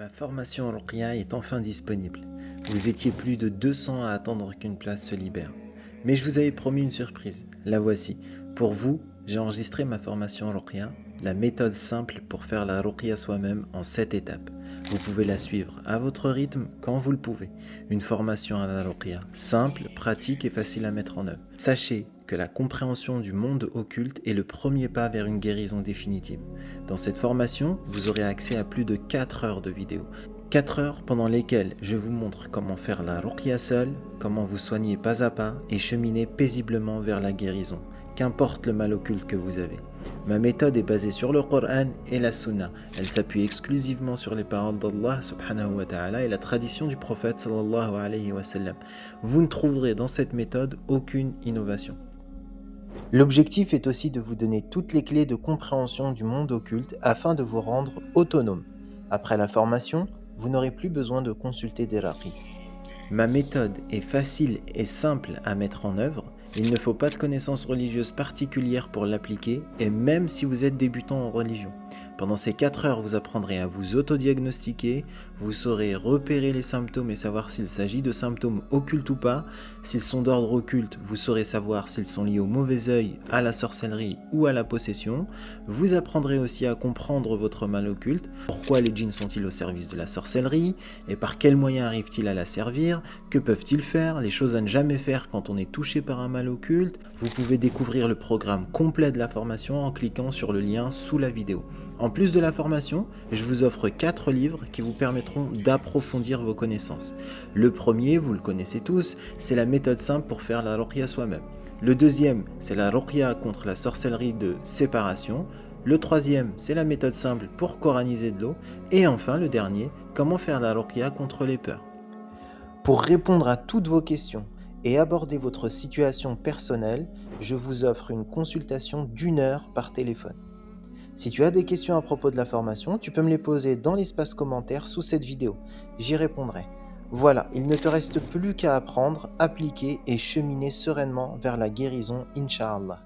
Ma formation en Ruqya est enfin disponible. Vous étiez plus de 200 à attendre qu'une place se libère. Mais je vous avais promis une surprise. La voici. Pour vous, j'ai enregistré ma formation en Ruqya, la méthode simple pour faire la Ruqya soi-même en 7 étapes. Vous pouvez la suivre à votre rythme quand vous le pouvez. Une formation à la Ruqya simple, pratique et facile à mettre en œuvre. Sachez que la compréhension du monde occulte est le premier pas vers une guérison définitive. Dans cette formation, vous aurez accès à plus de 4 heures de vidéos. 4 heures pendant lesquelles je vous montre comment faire la Ruqya seul, comment vous soigner pas à pas et cheminer paisiblement vers la guérison, qu'importe le mal occulte que vous avez. Ma méthode est basée sur le Coran et la Sunna. Elle s'appuie exclusivement sur les paroles d'Allah subhanahu wa ta'ala et la tradition du prophète sallallahu alayhi wa sallam. Vous ne trouverez dans cette méthode aucune innovation. L'objectif est aussi de vous donner toutes les clés de compréhension du monde occulte afin de vous rendre autonome. Après la formation, vous n'aurez plus besoin de consulter des raqis. Ma méthode est facile et simple à mettre en œuvre. Il ne faut pas de connaissances religieuses particulières pour l'appliquer, et même si vous êtes débutant en religion. Pendant ces 4 heures, vous apprendrez à vous autodiagnostiquer, vous saurez repérer les symptômes et savoir s'il s'agit de symptômes occultes ou pas. S'ils sont d'ordre occulte, vous saurez savoir s'ils sont liés au mauvais œil, à la sorcellerie ou à la possession. Vous apprendrez aussi à comprendre votre mal occulte, pourquoi les djinns sont-ils au service de la sorcellerie, et par quels moyens arrivent-ils à la servir, que peuvent-ils faire, les choses à ne jamais faire quand on est touché par un mal occulte. Vous pouvez découvrir le programme complet de la formation en cliquant sur le lien sous la vidéo. En plus de la formation, je vous offre 4 livres qui vous permettront d'approfondir vos connaissances. Le premier, vous le connaissez tous, c'est la méthode simple pour faire la Ruqya soi-même. Le deuxième, c'est la Ruqya contre la sorcellerie de séparation. Le troisième, c'est la méthode simple pour coraniser de l'eau. Et enfin, le dernier, comment faire la Ruqya contre les peurs. Pour répondre à toutes vos questions et aborder votre situation personnelle, je vous offre une consultation d'1 heure par téléphone. Si tu as des questions à propos de la formation, tu peux me les poser dans l'espace commentaire sous cette vidéo. J'y répondrai. Voilà, il ne te reste plus qu'à apprendre, appliquer et cheminer sereinement vers la guérison, Inch'Allah.